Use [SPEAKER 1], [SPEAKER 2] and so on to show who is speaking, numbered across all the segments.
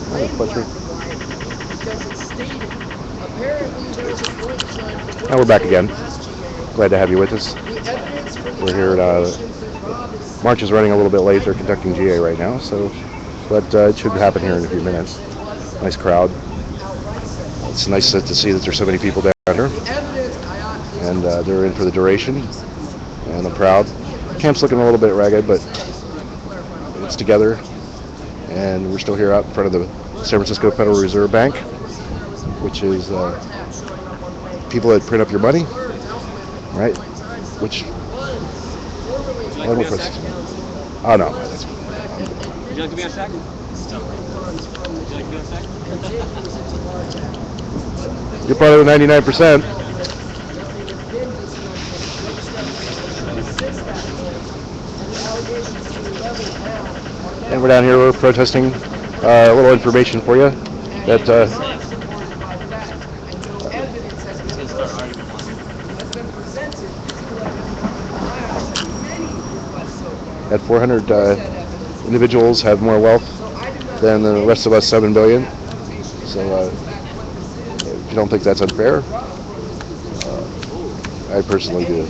[SPEAKER 1] Now we're back again. Glad to have you with us. We're here at March is running a little bit late. They're conducting GA right now, so but it should happen here in a few minutes. Nice crowd. It's nice to see that there's so many people down here, and they're in for the duration, and I'm proud. Camp's looking a little bit ragged, but it's together, and we're still here out in front of the San Francisco Federal Reserve Bank, which is people that print up your money, right? Which oh no.
[SPEAKER 2] Would you like to be on track? Would you like to be on track?
[SPEAKER 1] You're part of the 99%. And we're down here, we're protesting a little information for you that that 400 individuals have more wealth than the rest of us 7 billion. So if you don't think that's unfair, I personally do.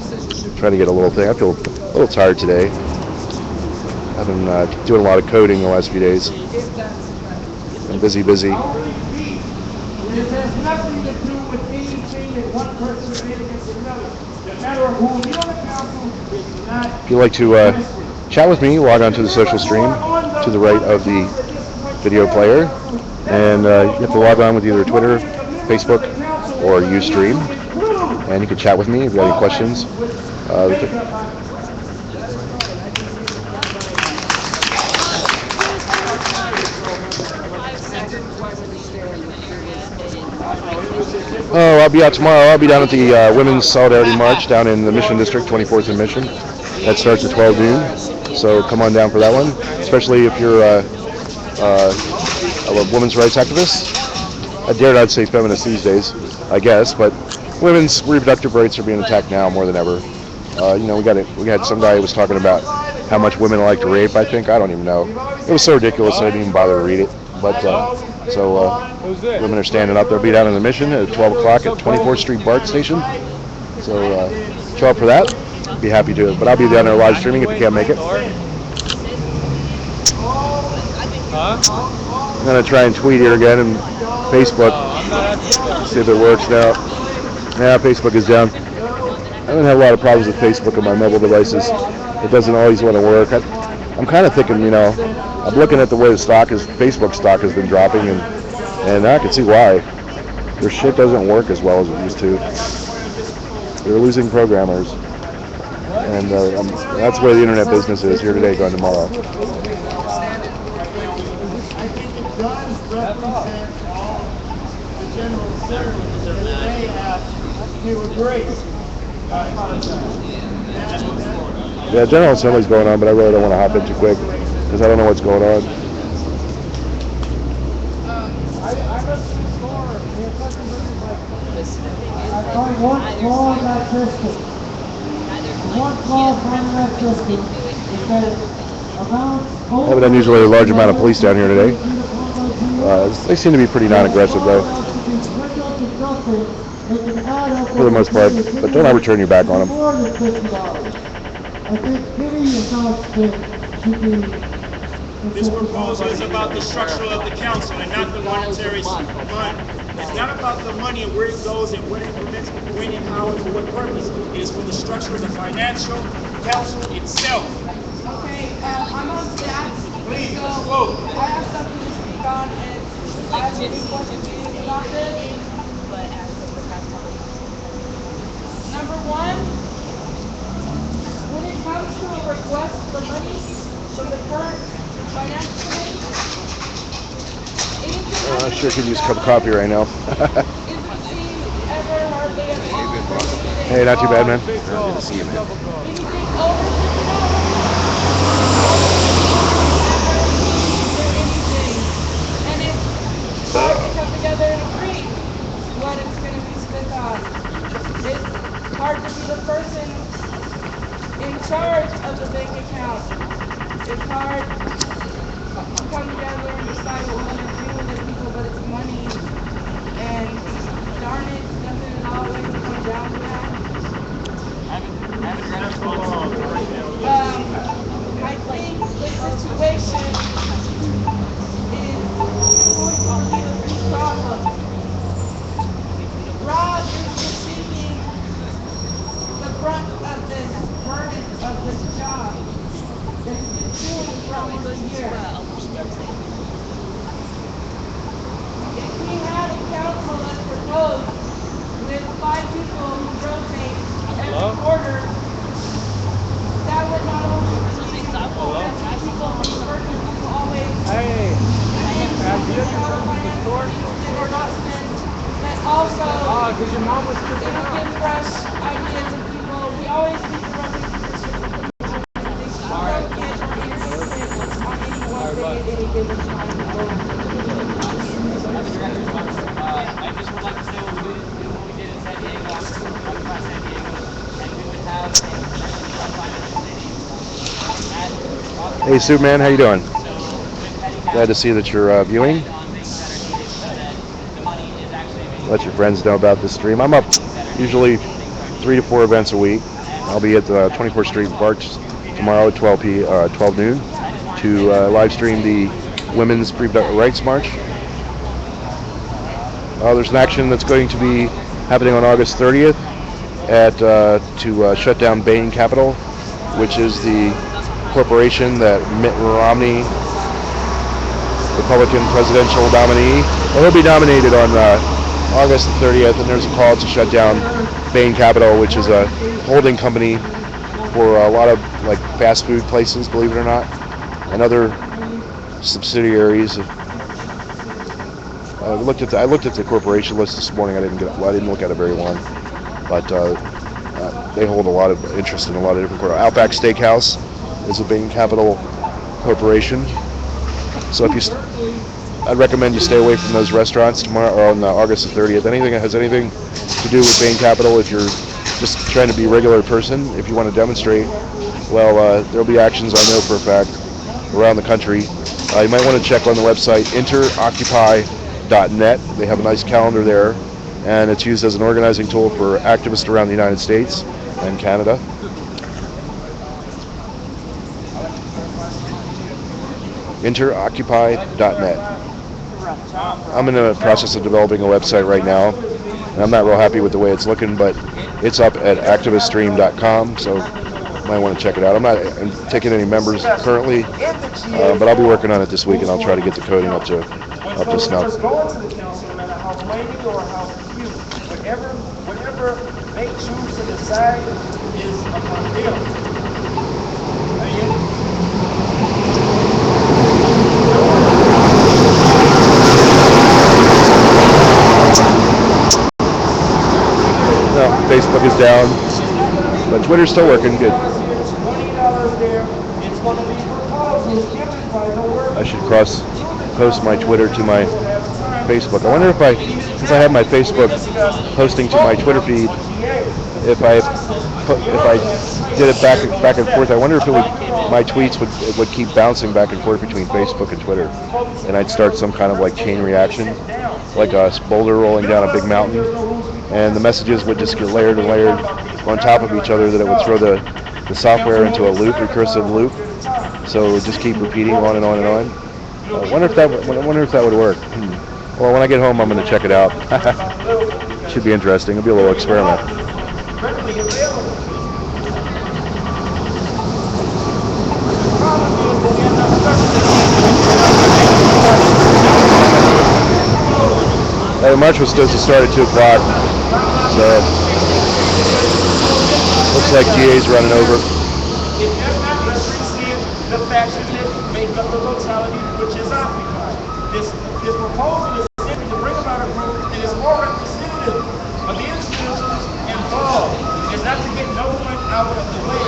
[SPEAKER 1] Trying to get a little thing. I feel a little tired today. I've been doing a lot of coding the last few days. I'm busy.
[SPEAKER 3] This has nothing to do with anything that one person did against another. No matter who you're on the council, it's not.
[SPEAKER 1] If you'd like to chat with me, log on to the social stream to the right of the video player, and you have to log on with either Twitter, Facebook, or Ustream, and you can chat with me if you have any questions. Oh, I'll be out tomorrow. I'll be down at the Women's Solidarity March down in the Mission District, 24th and Mission. That starts at 12 noon, so come on down for that one, especially if you're a women's rights activist. I dare not say feminist these days, I guess, but women's reproductive rights are being attacked now more than ever. We had some guy who was talking about how much women like to rape, I think. I don't even know. It was so ridiculous I didn't even bother to read it. But women are standing up. They'll be down in the Mission at 12 o'clock at 24th Street BART station. So show up for that. Be happy to. But I'll be down there live streaming if you can't make it. I'm going to try and tweet here again and Facebook. See if it works now. Yeah, Facebook is down. I don't have a lot of problems with Facebook on my mobile devices. It doesn't always want to work. I'm kind of thinking, I'm looking at the way the Facebook stock has been dropping, and I can see why. Their shit doesn't work as well as it used to. They're losing programmers. And that's where the internet business is, here today, gone tomorrow. Yeah, General Assembly's going on, but I really don't want to hop in too quick because I don't know what's going on. I have an unusually large amount of police down here today. They seem to be pretty non-aggressive though, for the most part, but don't ever turn your back on them.
[SPEAKER 4] This proposal is about the structure of the council and not the monetary fund. It's not about the money and where it goes and what it implements, when and how and for what purpose. It is for the structure of the financial council itself.
[SPEAKER 5] Okay, I'm on staff.
[SPEAKER 4] Please,
[SPEAKER 5] so
[SPEAKER 4] vote.
[SPEAKER 5] I have something to speak on, and I have a question about this. Number one, when it comes to a request for money from the current financial committee,
[SPEAKER 1] I sure could use a cup of coffee right now. Hey, not too bad, man. Good to see you, man.
[SPEAKER 5] And it's hard to come together and agree what it's going to be spent on. It's hard to be the person in charge of the bank account. It's hard to come together and decide what we're going to do with finance authorities did investment, and also it will give fresh ideas to people. We always keep the representation of the community. We don't get or interest on any one thing at any given time.
[SPEAKER 2] I just would like to say what we did in San Diego, Occupy San Diego, and we would have a convention called Finance City at Occupy.
[SPEAKER 1] Hey, Superman, how you doing?
[SPEAKER 2] So with heading down
[SPEAKER 1] Glad to see that you're viewing.
[SPEAKER 2] on things that are needed so that the money is actually being
[SPEAKER 1] Let your friends know about this stream. I'm up usually 3 to 4 events a week. I'll be at the 24th Street Parks tomorrow at 12 noon to live stream the Women's Reproductive Rights March. There's an action that's going to be happening on August 30th to shut down Bain Capital, which is the corporation that Mitt Romney, Republican presidential nominee, well, he'll be nominated on August 30th, and there's a call to shut down Bain Capital, which is a holding company for a lot of like fast food places, believe it or not, and other subsidiaries. I looked at the corporation list this morning. I didn't look at it very long, but they hold a lot of interest in a lot of different corporations. Outback Steakhouse is a Bain Capital corporation. So I'd recommend you stay away from those restaurants tomorrow or on August the 30th. Anything that has anything to do with Bain Capital, if you're just trying to be a regular person, if you want to demonstrate, well, there'll be actions, I know for a fact, around the country. You might want to check on the website interoccupy.net. They have a nice calendar there, and it's used as an organizing tool for activists around the United States and Canada. interoccupy.net. I'm in the process of developing a website right now, and I'm not real happy with the way it's looking, but it's up at activiststream.com, so you might want to check it out. I'm not taking any members currently, but I'll be working on it this week, and I'll try to get the coding up to snuff.
[SPEAKER 3] Go to the council, no matter how mighty or how few, whatever they choose to decide is upon them.
[SPEAKER 1] No, Facebook is down, but Twitter's still working good.
[SPEAKER 3] $20 there. It's one of these proposals given by the work.
[SPEAKER 1] I should post my Twitter to my Facebook. I wonder since I have my Facebook posting to my Twitter feed, if I did it back and forth, I wonder if my tweets would keep bouncing back and forth between Facebook and Twitter, and I'd start some kind of like chain reaction, like a boulder rolling down a big mountain, and the messages would just get layered and layered on top of each other, that it would throw the software into a loop, recursive loop, so it would just keep repeating on and on and on. I wonder if that would work. Well, when I get home, I'm going to check it out. Should be interesting. It'll be a little experiment. The march was supposed to start at 2 o'clock, so looks like GA's running over.
[SPEAKER 3] It does not appreciate the factions that make up the totality, which is occupied. This proposal is simply to bring about a group that is more representative of the individuals involved. It's not to get no one out of the way.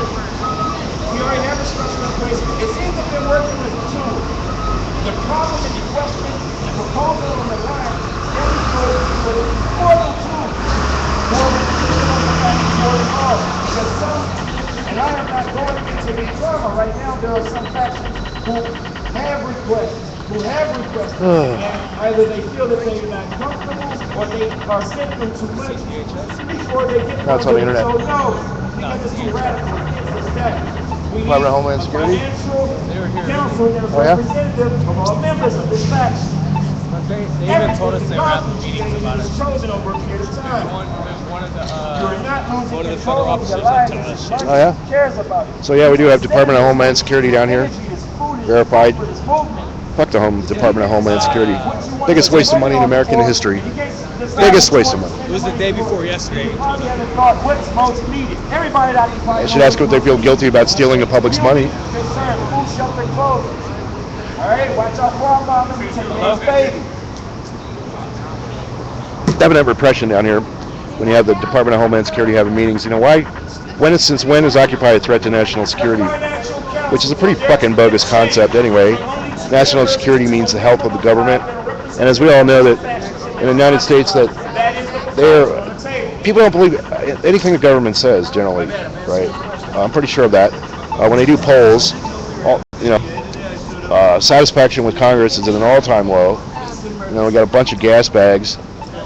[SPEAKER 3] We already have a structure in place. It seems that they're working with two. The problem and the question, the proposal on the line, more than two. More than all. Because some, and I am not going into the drama right now, there are some factions who have requests. And either they feel that they're not comfortable or they are sending too much before they get
[SPEAKER 1] That's on the internet.
[SPEAKER 3] So no, because it's too radical. It's that. We need
[SPEAKER 1] Department of Homeland Security?
[SPEAKER 3] a financial council that is representative of all members of this faction.
[SPEAKER 6] They even told us they were at the meetings about it.
[SPEAKER 3] Chosen over a period of time.
[SPEAKER 6] One of the
[SPEAKER 3] You're not losing
[SPEAKER 6] one of the
[SPEAKER 3] control
[SPEAKER 6] federal
[SPEAKER 3] of your
[SPEAKER 6] officers
[SPEAKER 3] lives.
[SPEAKER 6] that told us.
[SPEAKER 1] Oh, yeah?
[SPEAKER 3] Cares about it.
[SPEAKER 1] So yeah, we do have Department of Homeland Security down here. Verified. Fuck the Department of Homeland Security. Biggest waste of money in American history. Biggest waste of money.
[SPEAKER 6] It was the day before yesterday.
[SPEAKER 3] What's most needed? Everybody that occupies.
[SPEAKER 1] I should ask what they feel guilty about stealing the public's money.
[SPEAKER 3] Concern, food, shelter, clothing. All right, watch out for our mamas and take those babies.
[SPEAKER 1] Definite repression down here when you have the Department of Homeland Security having meetings. You know why? Since when is Occupy a threat to national security? Which is a pretty fucking bogus concept anyway. National security means the health of the government, and as we all know that in the United States that people don't believe anything the government says generally, right? I'm pretty sure of that. When they do polls, satisfaction with Congress is at an all-time low. We got a bunch of gas bags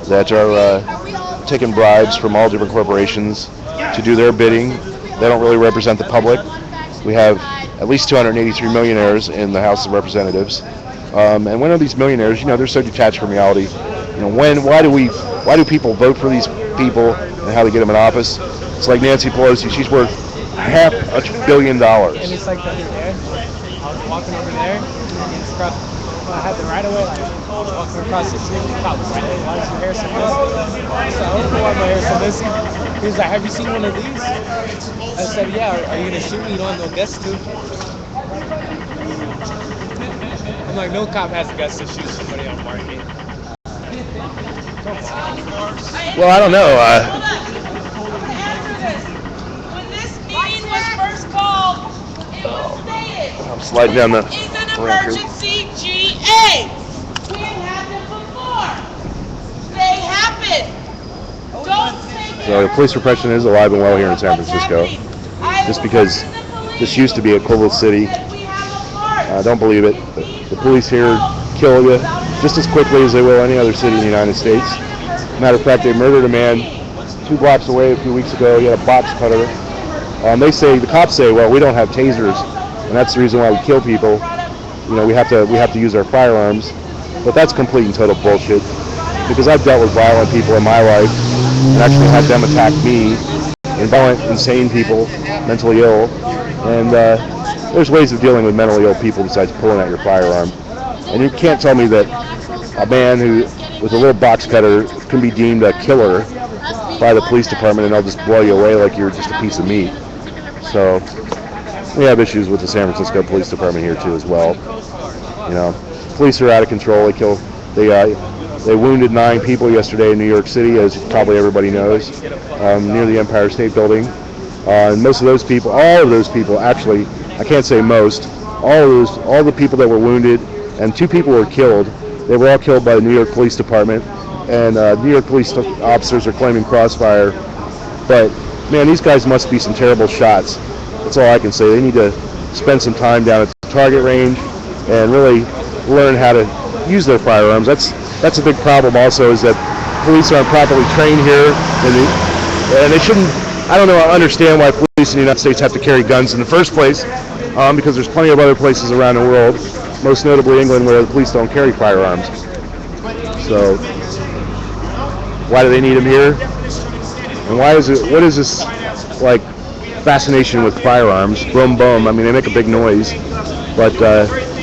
[SPEAKER 1] that are taking bribes from all different corporations to do their bidding. They don't really represent the public. We have at least 283 millionaires in the House of Representatives, and when are these millionaires? They're so detached from reality. Why do people vote for these people and how they get them in office? It's like Nancy Pelosi. She's worth $500 billion.
[SPEAKER 6] And it's like the other day, I was walking over there, and it's across, I had the right away, like, walking across the street, the cop was like, hey, why is your hair so messy? I said, I don't know why my hair's so messy. He was like, have you seen one of these? I said, yeah, are you going to shoot me? You don't have no guts to. I'm like, no cop has the guts to shoot somebody on market.
[SPEAKER 1] Well, I don't know.
[SPEAKER 5] When this meeting was first called, it was stated,
[SPEAKER 1] I'm sliding down the
[SPEAKER 5] it's an emergency GA. We ain't had them before. They happen. Don't say
[SPEAKER 1] So police repression is alive and well here in San Francisco. Just because this used to be a cold city, don't believe it. The police here kill you just as quickly as they will any other city in the United States. Matter of fact, they murdered a man 2 blocks away a few weeks ago. He had a box cutter. The cops say, well, we don't have tasers, and that's the reason why we kill people. We have to use our firearms, but that's complete and total bullshit. Because I've dealt with violent people in my life and actually had them attack me, and violent, insane people, mentally ill, and there's ways of dealing with mentally ill people besides pulling out your firearm. And you can't tell me that a man who with a little box cutter can be deemed a killer by the police department and they'll just blow you away like you're just a piece of meat. So we have issues with the San Francisco Police Department here too as well. Police are out of control. They wounded 9 people yesterday in New York City, as probably everybody knows, near the Empire State Building. And most of those people, all of those people, actually, I can't say most, all the people that were wounded, and 2 people were killed. They were all killed by the New York Police Department, and New York police officers are claiming crossfire. But man, these guys must be some terrible shots. That's all I can say. They need to spend some time down at the target range and really learn how to use their firearms. That's a big problem also, is that police aren't properly trained here, and they shouldn't. I don't know. I understand why police in the United States have to carry guns in the first place, because there's plenty of other places around the world, most notably England, where the police don't carry firearms. So why do they need them here? And what is this like fascination with firearms? Boom, boom. I mean, they make a big noise, but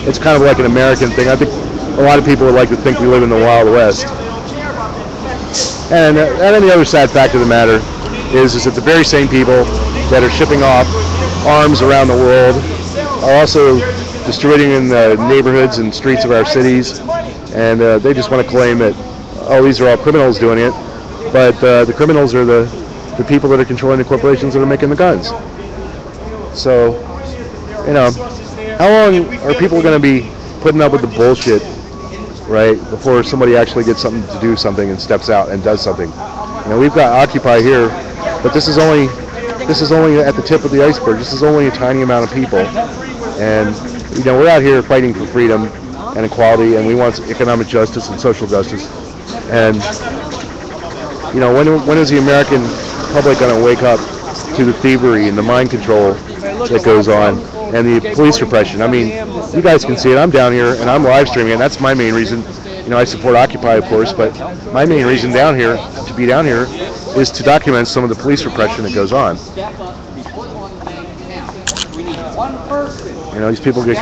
[SPEAKER 1] it's kind of like an American thing. I think a lot of people would like to think we live in the Wild West. And then the other sad fact of the matter is that the very same people that are shipping off arms around the world are also distributing in the neighborhoods and streets of our cities, and they just want to claim that, oh, these are all criminals doing it, but the criminals are the people that are controlling the corporations that are making the guns. So, how long are people going to be putting up with the bullshit, right, before somebody actually gets something to do something and steps out and does something? We've got Occupy here, but this is only at the tip of the iceberg. This is only a tiny amount of people, and we're out here fighting for freedom and equality, and we want economic justice and social justice. And when is the American public going to wake up to the thievery and the mind control that goes on, and the police repression? I mean, you guys can see it. I'm down here and I'm live streaming, and that's my main reason. I support Occupy, of course, but my main reason to be down here is to document some of the police repression that goes on. These people get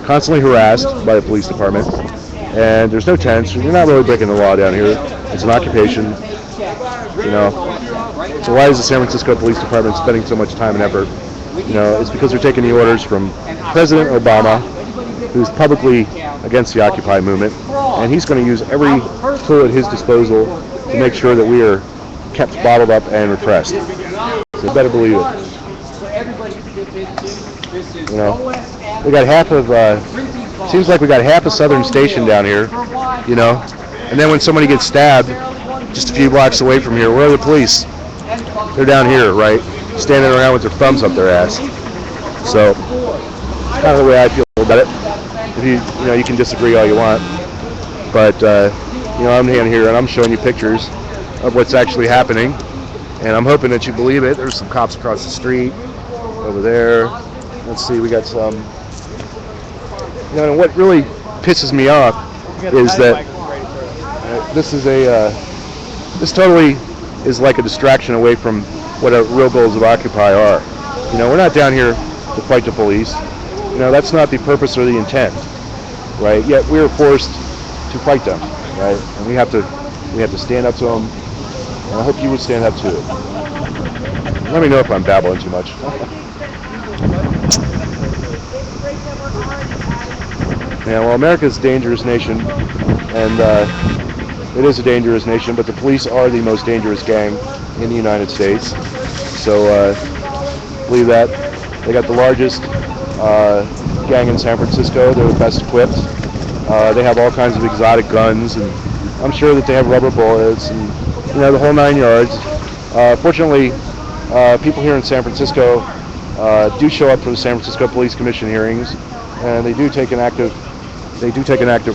[SPEAKER 1] constantly harassed by the police department, and there's no tents. You're not really breaking the law down here. It's an occupation. So why is the San Francisco Police Department spending so much time and effort? It's because they're taking the orders from President Obama, who's publicly against the Occupy movement, and he's going to use every tool at his disposal to make sure that we are kept bottled up and repressed. So you better believe it. You know, we got half of, seems like we got half of Southern Station down here, you know, and then when somebody gets stabbed just a few blocks away from here, where are the police? They're down here, right, standing around with their thumbs up their ass. So, kind of the way I feel about it. If you know, you can disagree all you want, but you know, I'm down here and I'm showing you pictures of what's actually happening, and I'm hoping that you believe it. There's some cops across the street over there. Let's see, we got some. You know, and what really pisses me off is that this totally is like a distraction away from what our real goals of Occupy are. You know, we're not down here to fight the police. You know, that's not the purpose or the intent, right? Yet we are forced to fight them, right? And we have to stand up to them. And I hope you would stand up too. Let me know if I'm babbling too much. Yeah, well, America's a dangerous nation, and it is a dangerous nation, but the police are the most dangerous gang in the United States. So, believe that. They got the largest gang in San Francisco. They're the best equipped. They have all kinds of exotic guns, and I'm sure that they have rubber bullets, and you know, the whole 9 yards. Fortunately, people here in San Francisco do show up for the San Francisco Police Commission hearings, and they do take an active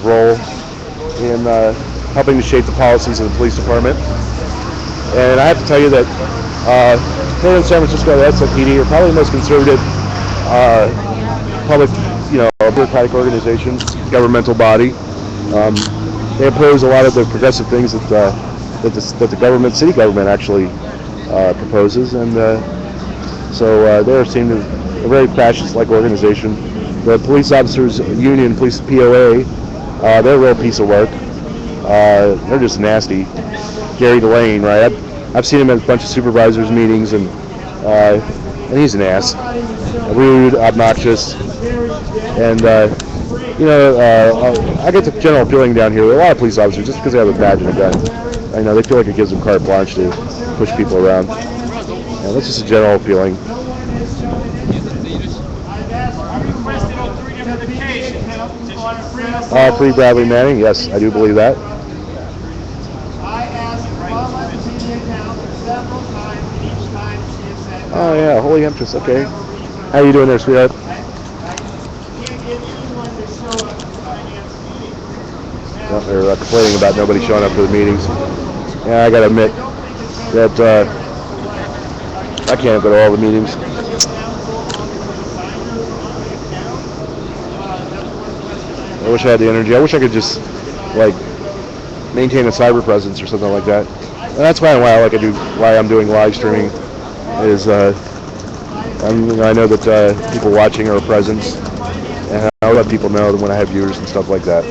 [SPEAKER 1] role in helping to shape the policies of the police department. And I have to tell you that here in San Francisco, the SFPD are probably the most conservative public, you know, bureaucratic organization, governmental body. They oppose a lot of the progressive things that the government, city government, actually proposes, and so they're seen as a very fascist-like organization. The police officers union, police POA, they're a real piece of work. They're just nasty. Gary Delane, right? I've seen him at a bunch of supervisors meetings, and he's an ass, rude, obnoxious, and you know, I get the general feeling down here that a lot of police officers, just because they have a badge and a gun, I know they feel like it gives them carte blanche to push people around. Yeah, that's just a general feeling. Free Bradley Manning, yes, I do believe that. Oh yeah, holy emphasis, okay. How you doing there, sweetheart? Well, they're complaining about nobody showing up for the meetings. Yeah, I gotta admit that I can't go to all the meetings. I wish I had the energy. I wish I could just like maintain a cyber presence or something like that. And that's why I'm doing live streaming. Is I know that people watching are a presence, and I'll let people know when I have viewers and stuff like that.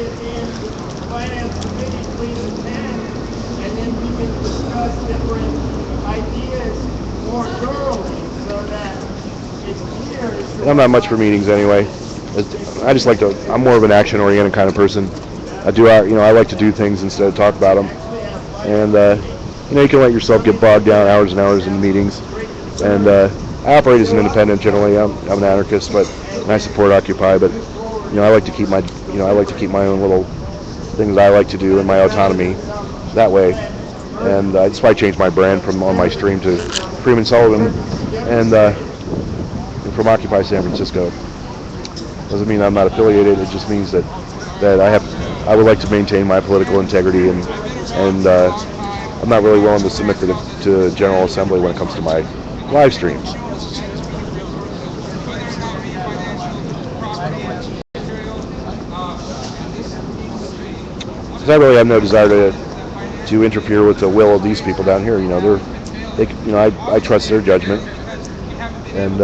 [SPEAKER 1] And I'm not much for meetings anyway. I just like to. I'm more of an action-oriented kind of person. I like to do things instead of talk about them. And you can let yourself get bogged down hours and hours in meetings. And I operate as an independent generally. I'm an anarchist, and I support Occupy. But I like to keep my own little things I like to do and my autonomy that way. And that's why I changed my brand from on my stream to Freeman Sullivan, and from Occupy San Francisco. Doesn't mean I'm not affiliated. It just means that I would like to maintain my political integrity, and I'm not really willing to submit to General Assembly when it comes to my live streams. Because I really have no desire to interfere with the will of these people down here. I trust their judgment, and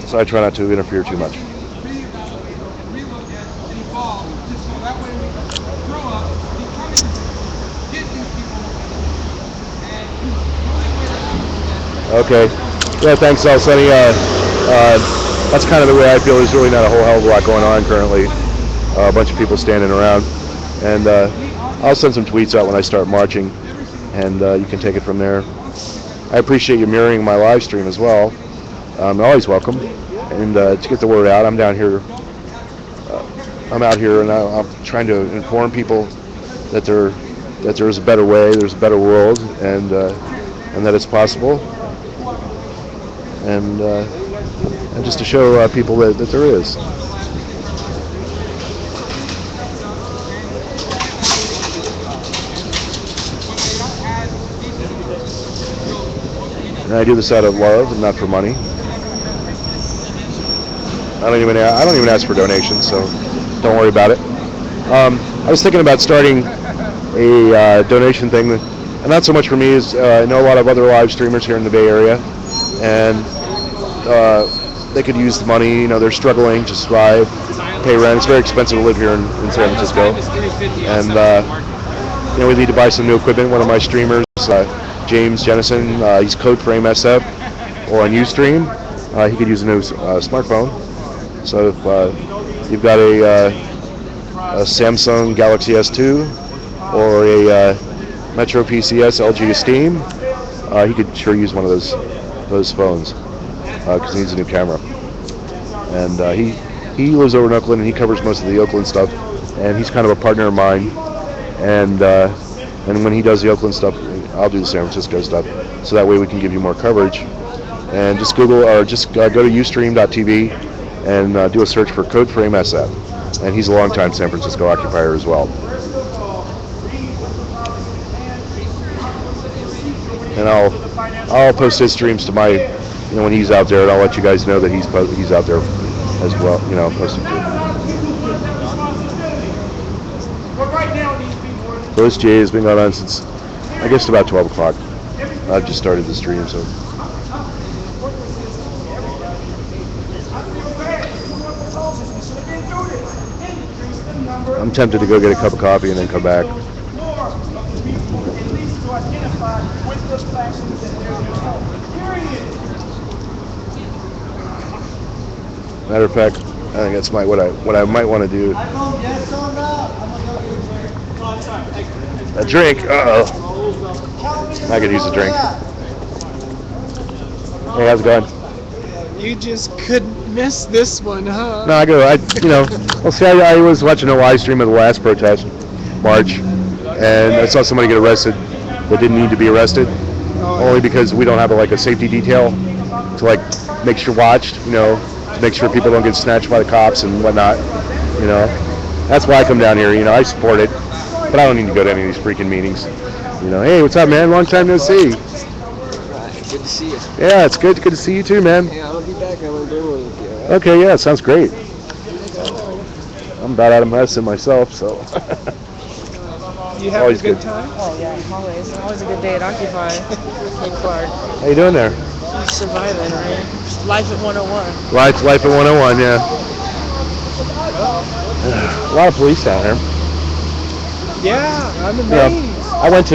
[SPEAKER 1] so I try not to interfere too much. Okay. Yeah, thanks, Sonny. That's kind of the way I feel. There's really not a whole hell of a lot going on currently. A bunch of people standing around, and I'll send some tweets out when I start marching, and you can take it from there. I appreciate you mirroring my live stream as well. Always welcome, and to get the word out, I'm down here. I'm out here, and I'm trying to inform people that there's a better way, there's a better world, and that it's possible, and just to show people that there is. And I do this out of love and not for money. I don't even ask for donations, so don't worry about it. I was thinking about starting a donation thing, and not so much for me as I know a lot of other live streamers here in the Bay Area, and they could use the money. They're struggling to survive, pay rent. It's very expensive to live here in San Francisco, and we need to buy some new equipment. One of my streamers, James Jennison, he's code frame SF or on Ustream. He could use a new smartphone. So if you've got a Samsung Galaxy S2 or a Metro PCS LG Esteem, he could sure use one of those phones because he needs a new camera. And he lives over in Oakland, and he covers most of the Oakland stuff, and he's kind of a partner of mine. And when he does the Oakland stuff, I'll do the San Francisco stuff, so that way we can give you more coverage. And just Google or just go to ustream.tv and do a search for Codeframe SF. And he's a longtime San Francisco occupier as well. And I'll post his streams to my, when he's out there, and I'll let you guys know that he's out there as well, posting too. So this GA has been going on since, I guess, about 12 o'clock. I've just started the stream, so. I'm tempted to go get a cup of coffee and then come back. Matter of fact, I think that's what I might want to do. A drink. Uh-oh. I could use a drink. Hey, how's it going?
[SPEAKER 6] You just couldn't miss this one, huh?
[SPEAKER 1] No, well, see, I was watching a live stream of the last protest march, and I saw somebody get arrested that didn't need to be arrested, only because we don't have a safety detail to make sure watched, to make sure people don't get snatched by the cops and whatnot, That's why I come down here, I support it, but I don't need to go to any of these freaking meetings. Hey, what's up, man? Long time no see.
[SPEAKER 7] Good to see you.
[SPEAKER 1] Yeah, it's good to see you too, man.
[SPEAKER 7] Yeah, I'll be back on a demo with you. Right?
[SPEAKER 1] Okay, yeah, sounds great. I'm about out of medicine myself, so.
[SPEAKER 6] You have
[SPEAKER 1] always
[SPEAKER 6] a good time?
[SPEAKER 8] Oh yeah, always. Always a good day at Occupy. Hey Clark.
[SPEAKER 1] How you doing there?
[SPEAKER 8] Surviving, right? Life at 101.
[SPEAKER 1] Life at 101, yeah. A lot of police down here.
[SPEAKER 6] Yeah, I'm amazed.
[SPEAKER 1] I went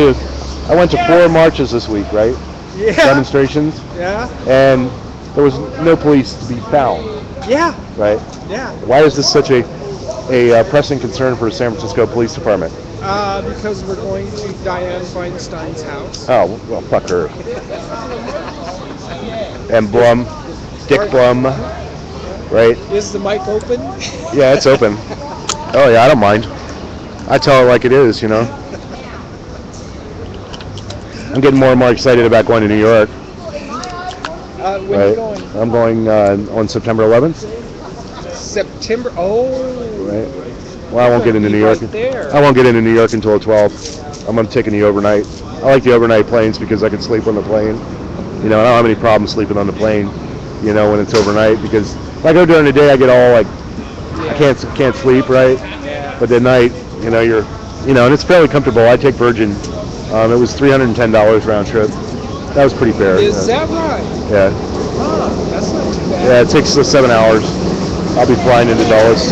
[SPEAKER 1] to 4 marches this week, right?
[SPEAKER 6] Yeah.
[SPEAKER 1] Demonstrations.
[SPEAKER 6] Yeah.
[SPEAKER 1] And there was no police to be found.
[SPEAKER 6] Yeah.
[SPEAKER 1] Right?
[SPEAKER 6] Yeah.
[SPEAKER 1] Why is this such a pressing concern for the San Francisco Police Department?
[SPEAKER 6] Because we're going to Dianne Feinstein's house.
[SPEAKER 1] Oh, well, fuck her. And Blum, Dick Blum, right?
[SPEAKER 6] Is the mic open?
[SPEAKER 1] Yeah, it's open. Oh yeah, I don't mind. I tell it like it is, I'm getting more and more excited about going to New York.
[SPEAKER 6] When are you going?
[SPEAKER 1] I'm going on September 11th.
[SPEAKER 6] September. Oh.
[SPEAKER 1] Right. Well, I won't get into New York.
[SPEAKER 6] Right there.
[SPEAKER 1] I won't get into New York until the 12th. I'm taking the overnight. I like the overnight planes because I can sleep on the plane. I don't have any problem sleeping on the plane, when it's overnight, because if I go during the day, I get all I can't sleep, right?
[SPEAKER 6] Yeah.
[SPEAKER 1] But at night, you're, and it's fairly comfortable. I take Virgin. It was $310 round trip. That was pretty fair.
[SPEAKER 6] Is that right?
[SPEAKER 1] Yeah.
[SPEAKER 6] Huh, that's not too bad.
[SPEAKER 1] Yeah, it takes 7 hours. I'll be flying into Dulles.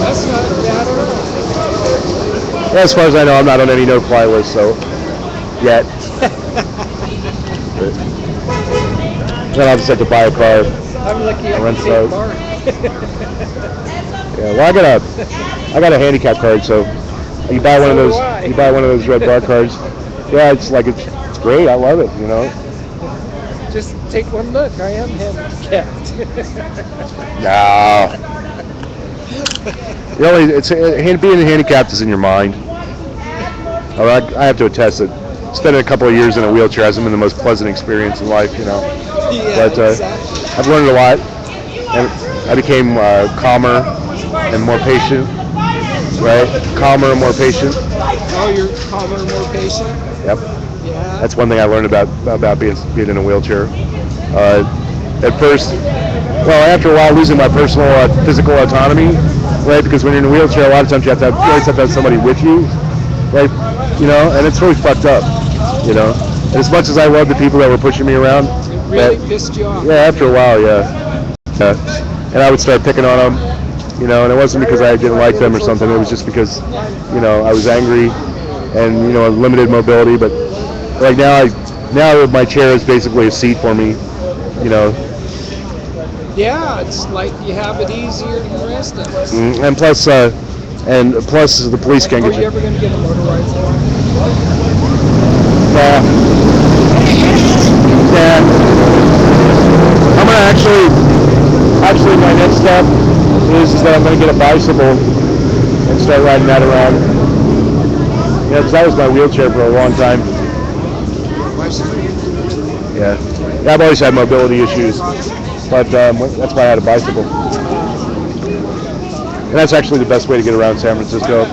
[SPEAKER 6] That's not bad at all.
[SPEAKER 1] Yeah, as far as I know, I'm not on any no-fly list, so yet. Then I'll just have to buy a car
[SPEAKER 6] I'm lucky I
[SPEAKER 1] rent
[SPEAKER 6] can
[SPEAKER 1] it
[SPEAKER 6] take
[SPEAKER 1] out.
[SPEAKER 6] Mark.
[SPEAKER 1] Yeah, well, I got a handicap card, so you buy one of
[SPEAKER 6] So do
[SPEAKER 1] those.
[SPEAKER 6] I.
[SPEAKER 1] You buy one of those red bar cards. Yeah, it's great. I love it. You know.
[SPEAKER 6] Just take one look. I am handicapped.
[SPEAKER 1] No. Being handicapped is in your mind. I have to attest that spending a couple of years in a wheelchair hasn't been the most pleasant experience in life. You know.
[SPEAKER 6] Yeah,
[SPEAKER 1] But
[SPEAKER 6] exactly.
[SPEAKER 1] I've learned a lot, and I became calmer and more patient. Right? Calmer and more patient.
[SPEAKER 6] Oh, you're calmer, more patient?
[SPEAKER 1] Yep.
[SPEAKER 6] Yeah.
[SPEAKER 1] That's one thing I learned about being in a wheelchair. At first, after a while, losing my personal physical autonomy, right? Because when you're in a wheelchair, a lot of times you always have to have somebody with you, right? You know, and it's really fucked up, you know. And as much as I love the people that were pushing me around,
[SPEAKER 6] It really pissed you off.
[SPEAKER 1] yeah, after a while, and I would start picking on them, you know, and it wasn't because I didn't like them or something. It was just because, you know, I was angry and, you know, limited mobility. But like now my chair is basically a seat for me, you know.
[SPEAKER 6] Yeah, it's like you have it easier than the rest of us.
[SPEAKER 1] And plus the police can't
[SPEAKER 6] Are
[SPEAKER 1] get
[SPEAKER 6] you ever going to get a motorized one?
[SPEAKER 1] Yeah. I'm gonna actually my next step is that I'm gonna get a bicycle and start riding that around. Yeah, because that was my wheelchair for a long time. Yeah, I've always had mobility issues, but that's why I had a bicycle. And that's actually the best way to get around San Francisco.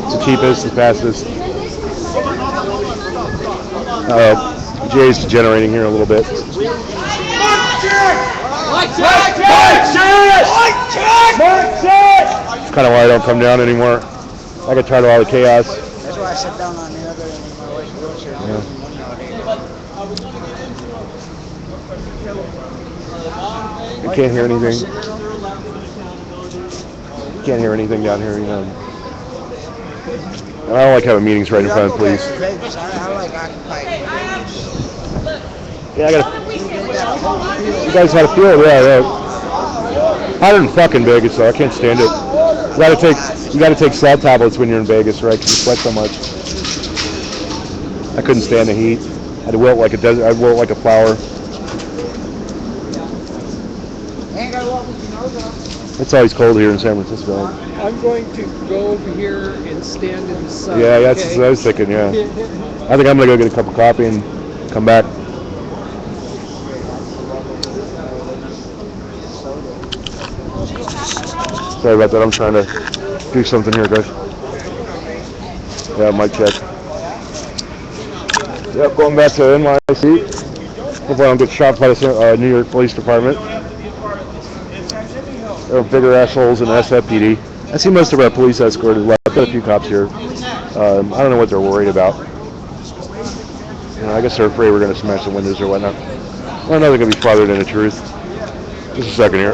[SPEAKER 1] It's the cheapest, the fastest. Jay's degenerating here a little bit. It's kind of why I don't come down anymore. I get tired of all the chaos.
[SPEAKER 9] That's why I sit down on the other end of my wife's wheelchair.
[SPEAKER 1] Yeah. You can't hear anything. You can't hear anything down here, you know. And I don't like having meetings right in front of the police.
[SPEAKER 9] I like Occupy.
[SPEAKER 1] Yeah, you guys had a field, yeah. Hotter than fucking Vegas, though. I can't stand it. You gotta take salt tablets when you're in Vegas, right? Because you sweat so much. I couldn't stand the heat. I'd wilt like a desert. I'd wilt like a flower. It's always cold here in San Francisco.
[SPEAKER 6] I'm going to go over here and stand in the sun.
[SPEAKER 1] Yeah, that's what I was thinking. Yeah, I think I'm gonna go get a cup of coffee and come back. Sorry about that. I'm trying to do something here, guys. Yeah, mic check. Yep, going back to NYC. Hopefully I don't get shot by the New York Police Department. They're bigger assholes than SFPD. I see most of our police escorted left. I've got a few cops here. I don't know what they're worried about. You know, I guess they're afraid we're going to smash the windows or whatnot. I know they're going to be farther than the truth. Just a second here.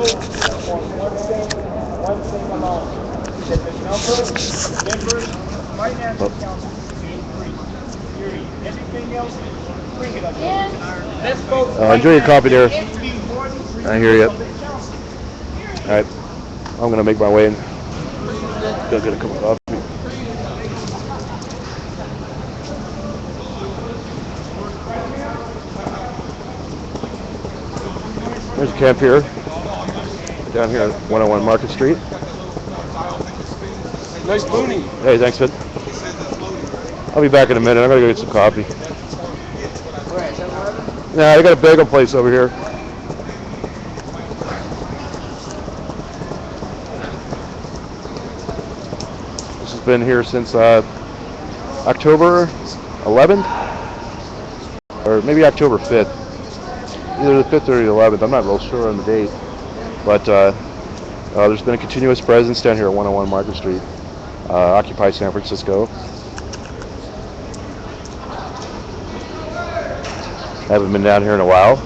[SPEAKER 1] Enjoy your coffee there. I hear you. All right, I'm gonna make my way and go get a cup of coffee. There's a camp here, down here at 101 Market Street.
[SPEAKER 6] Nice boonie.
[SPEAKER 1] Hey, thanks, Sid. I'll be back in a minute. I'm gonna go get some coffee. Yeah, they got a bagel place over here. This has been here since October 11th, or maybe October 5th. Either the 5th or the 11th. I'm not real sure on the date. But there's been a continuous presence down here at 101 Market Street. Occupy San Francisco. Haven't been down here in a while.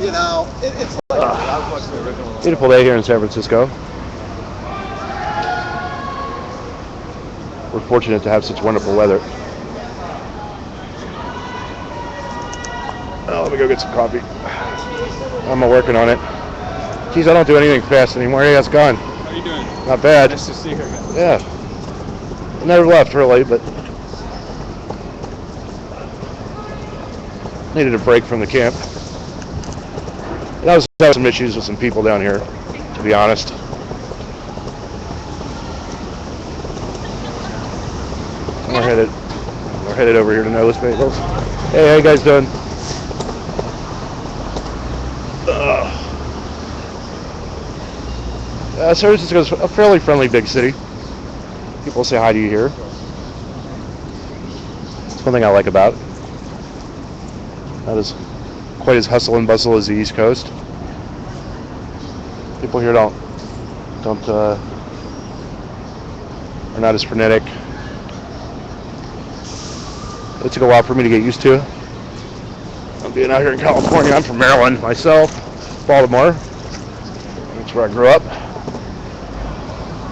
[SPEAKER 9] You know,
[SPEAKER 6] Well, it's like I was watching the original.
[SPEAKER 1] Beautiful day here in San Francisco. We're fortunate to have such wonderful weather. Oh, let me go get some coffee. I'm working on it. Geez, I don't do anything fast anymore. Hey, how's it going?
[SPEAKER 6] How are you doing?
[SPEAKER 1] Not bad.
[SPEAKER 6] Nice to see you again.
[SPEAKER 1] Yeah. I never left really, but needed a break from the camp. And I was having some issues with some people down here, to be honest. We're headed over here to Nolas Bagels. Hey, how you guys doing? San Francisco is a fairly friendly big city. People say hi to you here. It's one thing I like about it. Not as quite as hustle and bustle as the East Coast. People here are not as frenetic. It took a while for me to get used to. I'm being out here in California. I'm from Maryland myself, Baltimore. That's where I grew up.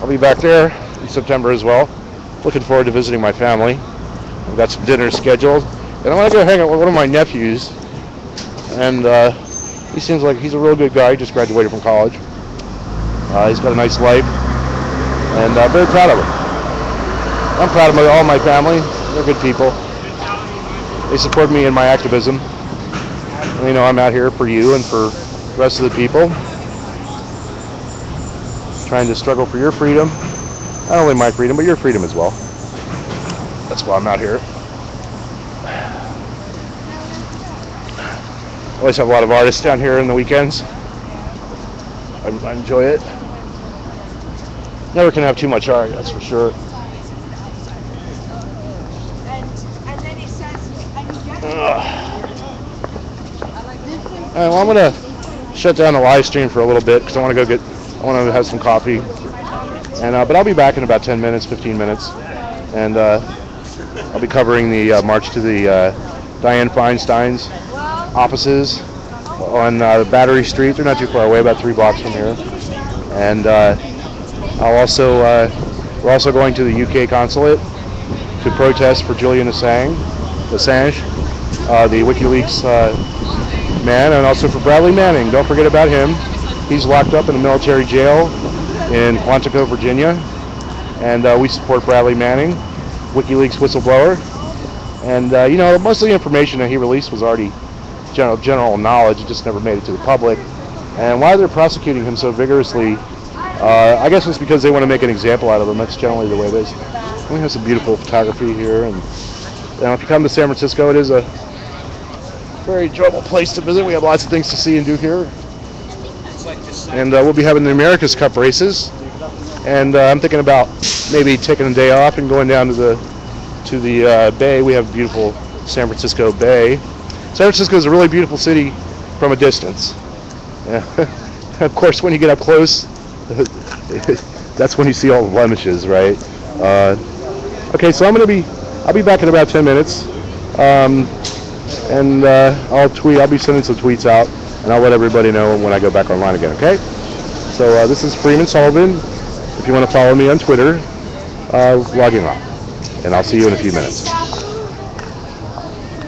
[SPEAKER 1] I'll be back there in September as well. Looking forward to visiting my family. I've got some dinners scheduled. And I want to go hang out with one of my nephews. And he seems like he's a real good guy. He just graduated from college. He's got a nice life. And I'm very proud of him. I'm proud of all my family. They're good people. They support me in my activism. And they know I'm out here for you and for the rest of the people. Trying to struggle for your freedom. Not only my freedom, but your freedom as well. That's why I'm out here. I always have a lot of artists down here on the weekends. I enjoy it. Never can have too much art, that's for sure. Well, I'm gonna shut down the live stream for a little bit because I want to have some coffee. And but I'll be back in about 10 minutes, 15 minutes, and I'll be covering the march to the Dianne Feinstein's offices on Battery Street. They're not too far away, about 3 blocks from here. And we're also going to the UK consulate to protest for Julian Assange, the WikiLeaks man, and also for Bradley Manning. Don't forget about him. He's locked up in a military jail in Quantico, Virginia, and we support Bradley Manning, WikiLeaks whistleblower. And most of the information that he released was already general knowledge. It just never made it to the public. And why they're prosecuting him so vigorously, I guess it's because they want to make an example out of him. That's generally the way it is. We have some beautiful photography here, and if you come to San Francisco, it is a very enjoyable place to visit. We have lots of things to see and do here. And we'll be having the America's Cup races, and I'm thinking about maybe taking a day off and going down to the bay. We have beautiful San Francisco Bay. San Francisco is a really beautiful city from a distance. Of course, when you get up close, that's when you see all the blemishes, right? Okay, so I'll be back in about 10 minutes, and I'll be sending some tweets out, and I'll let everybody know when I go back online again. Okay? So this is Freeman Sullivan. If you want to follow me on Twitter, logging off, and I'll see you in a few minutes.